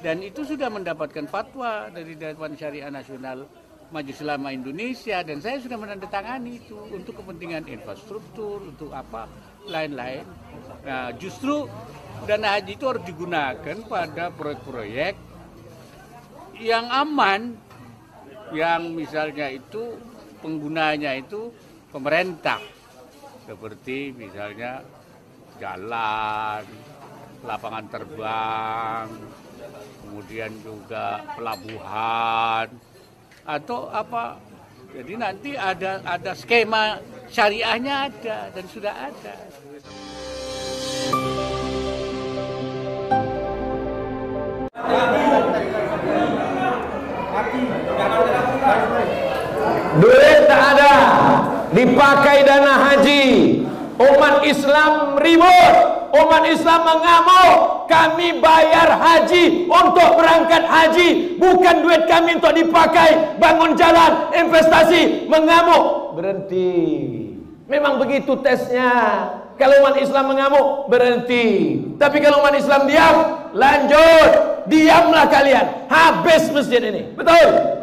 Dan itu sudah mendapatkan fatwa dari Dewan Syariah Nasional Majelis Ulama Indonesia, dan saya sudah menandatangani itu untuk kepentingan infrastruktur, untuk apa lain-lain. Nah, justru dana haji itu harus digunakan pada proyek-proyek yang aman, yang misalnya itu penggunanya itu pemerintah, seperti misalnya jalan, lapangan terbang, kemudian juga pelabuhan atau apa. Jadi nanti ada skema syariahnya ada dan sudah ada. Duit tak ada, dipakai dana haji. Umat Islam ribut, umat Islam mengamuk. Kami bayar haji untuk berangkat haji, bukan duit kami untuk dipakai bangun jalan, investasi. Mengamuk, berhenti. Memang begitu tesnya. Kalau umat Islam mengamuk, berhenti. Tapi kalau umat Islam diam, lanjut. Diamlah kalian, habis masjid ini. Betul?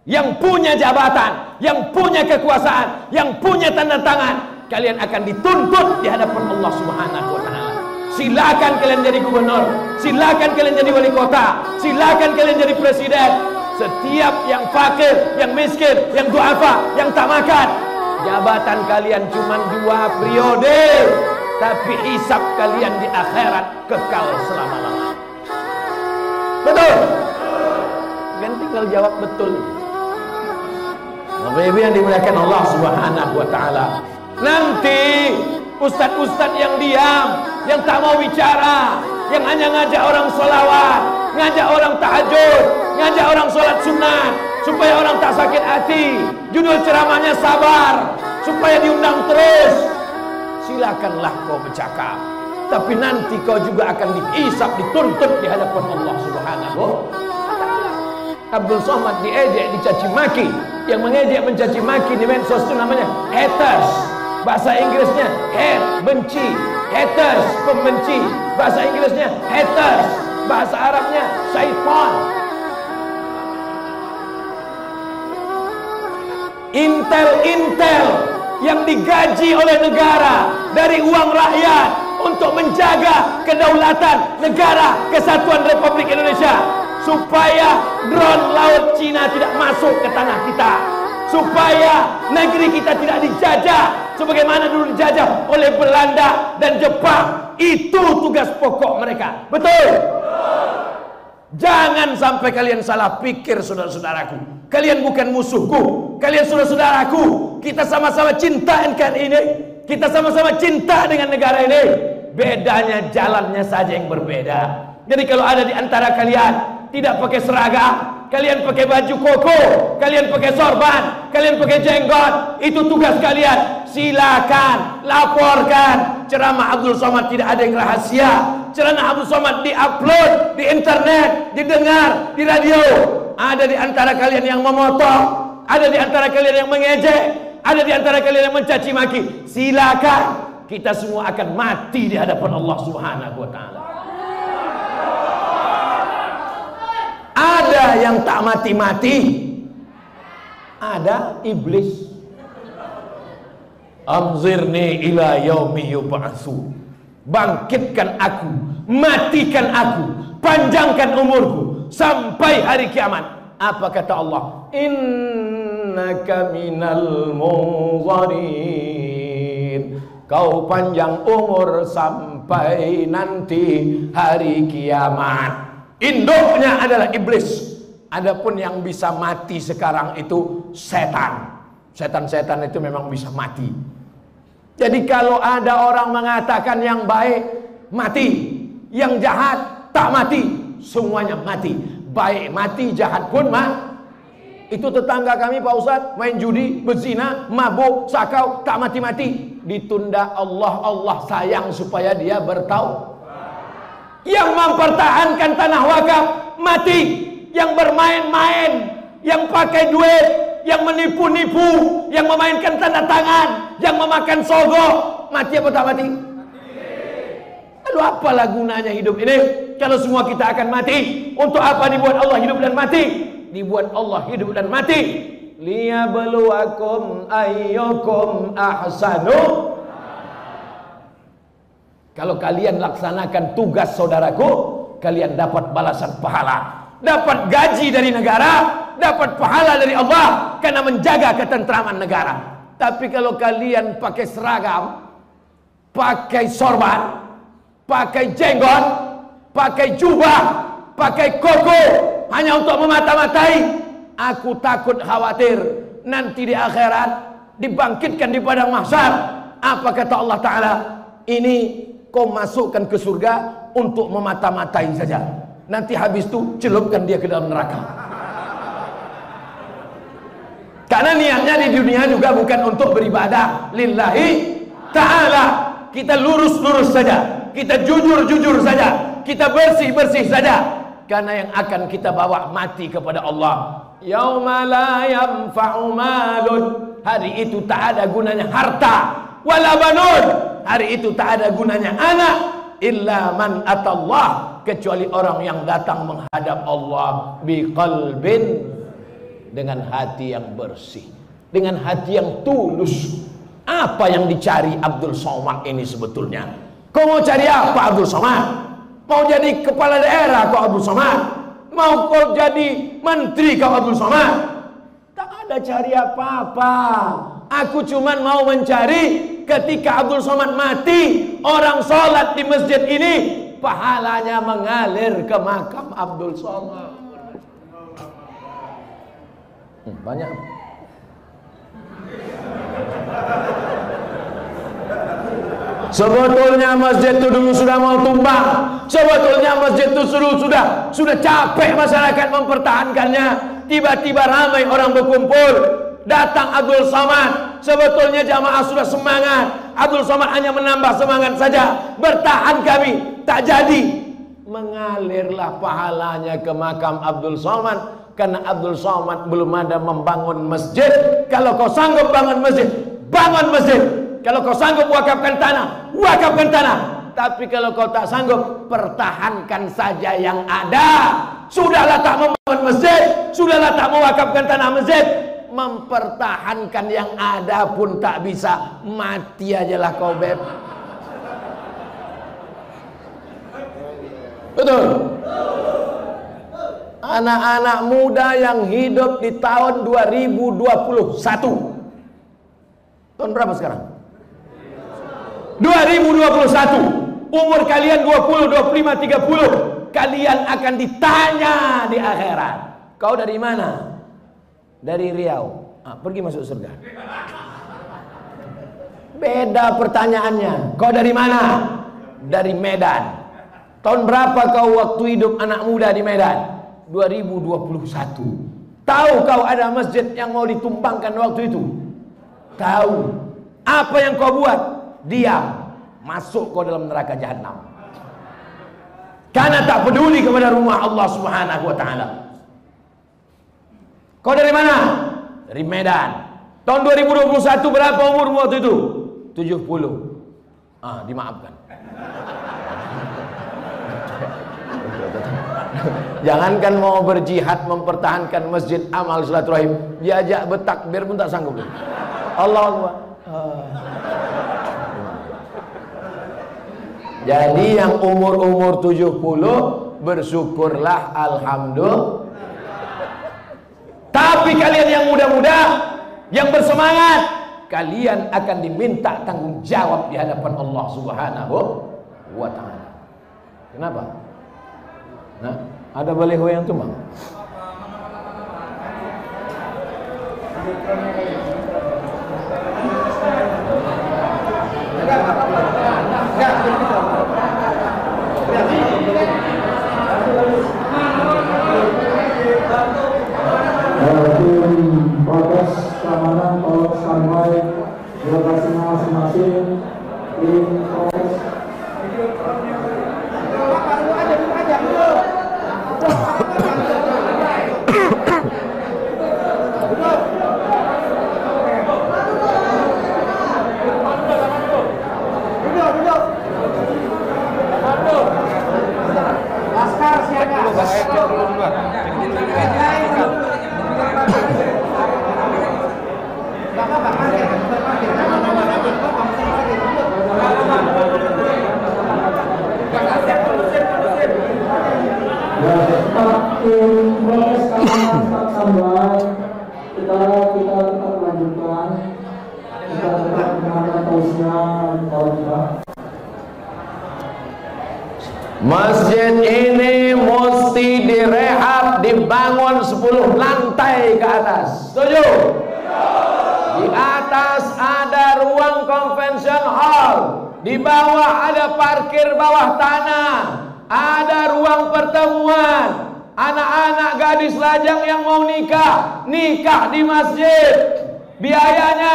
Yang punya jabatan, yang punya kekuasaan, yang punya tanda tangan, kalian akan dituntut di hadapan Allah Subhanahu wa Ta'ala. Silakan kalian jadi gubernur, silakan kalian jadi wali kota, silakan kalian jadi presiden. Setiap yang fakir, yang miskin, yang duafa, yang tak makan, jabatan kalian cuma 2 periode, tapi hisab kalian di akhirat kekal selama-lamanya. Betul? Kan tinggal jawab betul. Bapak-ibu yang dimuliakan Allah Subhanahu wa Ta'ala, nanti ustadz-ustadz yang diam, yang tak mau bicara, yang hanya ngajak orang sholawat, ngajak orang tahajud, ngajak orang sholat sunnah supaya orang tak sakit hati, judul ceramahnya sabar supaya diundang terus. Silakanlah kau bercakap, tapi nanti kau juga akan dihisab, dituntut di hadapan Allah Subhanahu wa Ta'ala. Abdul Somad diejek, dicaci maki. Yang mengejek, mencaci maki di medsos itu namanya haters. Bahasa Inggrisnya hate, benci. Haters, pembenci. Bahasa Inggrisnya haters. Bahasa Arabnya syaitan. Intel yang digaji oleh negara dari uang rakyat untuk menjaga kedaulatan negara Kesatuan Republik Indonesia, supaya drone laut Cina tidak masuk ke tanah kita, supaya negeri kita tidak dijajah sebagaimana dulu dijajah oleh Belanda dan Jepang. Itu tugas pokok mereka. Betul? Jangan sampai kalian salah pikir, saudara-saudaraku. Kalian bukan musuhku, kalian saudara-saudaraku. Kita sama-sama cinta NKRI ini, kita sama-sama cinta dengan negara ini. Bedanya jalannya saja yang berbeda. Jadi kalau ada di antara kalian tidak pakai seragam, kalian pakai baju koko, kalian pakai sorban, kalian pakai jenggot, itu tugas kalian. Silakan laporkan. Ceramah Abdul Somad tidak ada yang rahasia. Ceramah Abdul Somad diupload di internet, didengar di radio. Ada di antara kalian yang memotong, ada di antara kalian yang mengejek, ada di antara kalian yang mencaci maki. Silakan. Kita semua akan mati di hadapan Allah Subhanahu wa Ta'ala. Ada yang tak mati-mati, ada iblis. Amzirni ila yaumi yub'atsu. Bangkitkan aku, matikan aku, panjangkan umurku sampai hari kiamat. Apa kata Allah? Innaka minal munzarin. Kau panjang umur sampai nanti hari kiamat. Induknya adalah iblis. Adapun yang bisa mati sekarang itu setan. Setan-setan itu memang bisa mati. Jadi kalau ada orang mengatakan yang baik mati, yang jahat tak mati, semuanya mati. Baik mati, jahat pun mati. Itu tetangga kami Pak Ustadz, main judi, berzina, mabuk, sakau, tak mati-mati. Ditunda Allah sayang supaya dia bertaubat. Yang mempertahankan tanah wakaf mati. Yang bermain-main, yang pakai duit, yang menipu-nipu, yang memainkan tanda tangan, yang memakan sogok, mati apa tak mati? Lalu apalah gunanya hidup ini kalau semua kita akan mati? Untuk apa dibuat Allah hidup dan mati? Dibuat Allah hidup dan mati liyabluwakum ayyukum ahsanu. Kalau kalian laksanakan tugas saudaraku, kalian dapat balasan pahala, dapat gaji dari negara, dapat pahala dari Allah karena menjaga ketentraman negara. Tapi kalau kalian pakai seragam, pakai sorban, pakai jenggot, pakai jubah, pakai koko hanya untuk memata-matai, aku takut khawatir nanti di akhirat dibangkitkan di padang mahsyar. Apa kata Allah Ta'ala? Ini kau masukkan ke surga untuk memata-matai saja. Nanti habis itu celupkan dia ke dalam neraka. Karena niatnya di dunia juga bukan untuk beribadah lillahi ta'ala. Kita lurus-lurus saja, kita jujur-jujur saja, kita bersih-bersih saja. Karena yang akan kita bawa mati kepada Allah. Yauma la yanfa'u malun, hari itu tak ada gunanya harta, wala banun, hari itu tak ada gunanya anak, illa man atallah, kecuali orang yang datang menghadap Allah biqalbin, dengan hati yang bersih, dengan hati yang tulus. Apa yang dicari Abdul Somad ini sebetulnya? Kau mau cari apa Abdul Somad? Mau jadi kepala daerah kau Abdul Somad? Mau kau jadi menteri kau Abdul Somad? Tak ada cari apa-apa. Aku cuman mau mencari ketika Abdul Somad mati, orang sholat di masjid ini pahalanya mengalir ke makam Abdul Somad. Banyak. Sebetulnya masjid itu dulu sudah mau tumbang. Sebetulnya masjid itu sudah capek masyarakat mempertahankannya. Tiba-tiba ramai orang berkumpul, datang Abdul Somad. Sebetulnya jamaah sudah semangat, Abdul Somad hanya menambah semangat saja. Bertahan kami, tak jadi. Mengalirlah pahalanya ke makam Abdul Somad, karena Abdul Somad belum ada membangun masjid. Kalau kau sanggup bangun masjid, bangun masjid. Kalau kau sanggup wakafkan tanah, wakafkan tanah. Tapi kalau kau tak sanggup, pertahankan saja yang ada. Sudahlah tak membangun masjid, sudahlah tak mewakafkan tanah masjid, mempertahankan yang ada pun tak bisa. Mati ajalah kau, beb. Betul. Anak-anak muda yang hidup di tahun 2021. Tahun berapa sekarang? 2021. Umur kalian 20, 25, 30. Kalian akan ditanya di akhirat. Kau dari mana? Dari Riau. Pergi masuk surga. Beda pertanyaannya. Kau dari mana? Dari Medan. Tahun berapa kau waktu hidup anak muda di Medan? 2021. Tahu kau ada masjid yang mau ditumpangkan waktu itu? Tahu. Apa yang kau buat? Diam. Masuk kau dalam neraka jahanam. Karena tak peduli kepada rumah Allah Subhanahu wa taala. Kau dari mana? Dari Medan. Tahun 2021 berapa umurmu waktu itu? 70. Dimaafkan. Jangankan mau berjihad mempertahankan masjid, amal silaturahim, diajak bertakbir pun tak sanggup. Allahu Akbar. Jadi yang umur-umur 70 bersyukurlah, alhamdulillah. Tapi kalian yang muda-muda, yang bersemangat, kalian akan diminta tanggung jawab di hadapan Allah Subhanahu wa taala. Kenapa? Nah, ada baliho yang tumbang. Protes keamanan tolong standby di lokasi masing-masing. Tim protes. Masjid ini mesti direhab, dibangun 10 lantai ke atas. Setuju? Di atas ada ruang convention hall, di bawah ada parkir bawah tanah, ada ruang pertemuan. Anak-anak gadis lajang yang mau nikah, nikah di masjid. Biayanya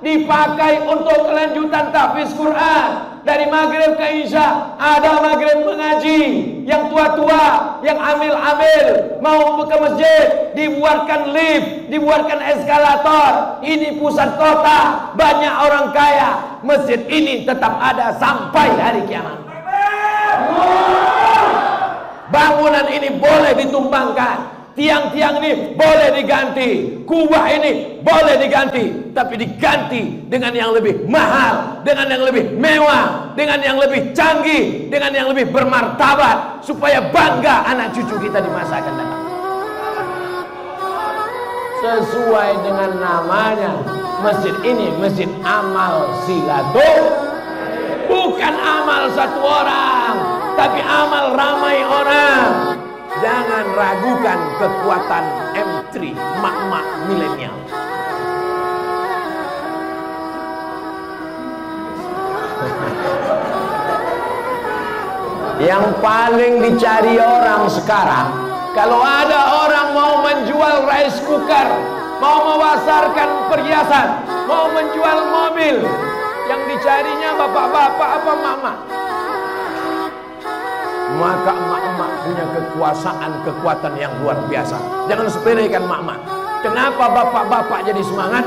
dipakai untuk kelanjutan tahfiz Quran. Dari maghrib ke isya ada maghrib mengaji. Yang tua-tua, yang amil-amil mau ke masjid, dibuatkan lift, dibuatkan eskalator. Ini pusat kota, banyak orang kaya. Masjid ini tetap ada sampai hari kiamat. Bangunan ini boleh ditumbangkan, tiang-tiang ini boleh diganti, kubah ini boleh diganti, tapi diganti dengan yang lebih mahal, dengan yang lebih mewah, dengan yang lebih canggih, dengan yang lebih bermartabat, supaya bangga anak cucu kita di masa akan datang. Sesuai dengan namanya, masjid ini masjid amal silaturahmi, bukan amal satu orang, tapi amal ramai orang. Jangan ragukan kekuatan M3 mak-mak milenial. Yang paling dicari orang sekarang, kalau ada orang mau menjual rice cooker, mau memasarkan perhiasan, mau menjual mobil, yang dicarinya bapak-bapak apa mama? Maka emak-emak punya kekuatan yang luar biasa. Jangan sepelekan emak-emak. Kenapa bapak-bapak jadi semangat?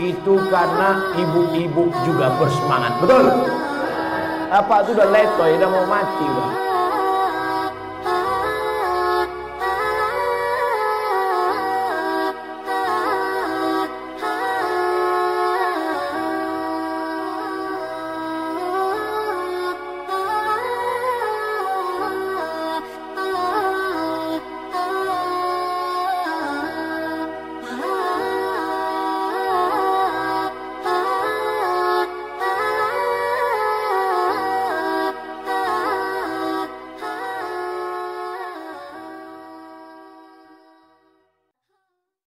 Itu karena ibu-ibu juga bersemangat. Betul? Apa itu udah letoy, udah mau mati udah.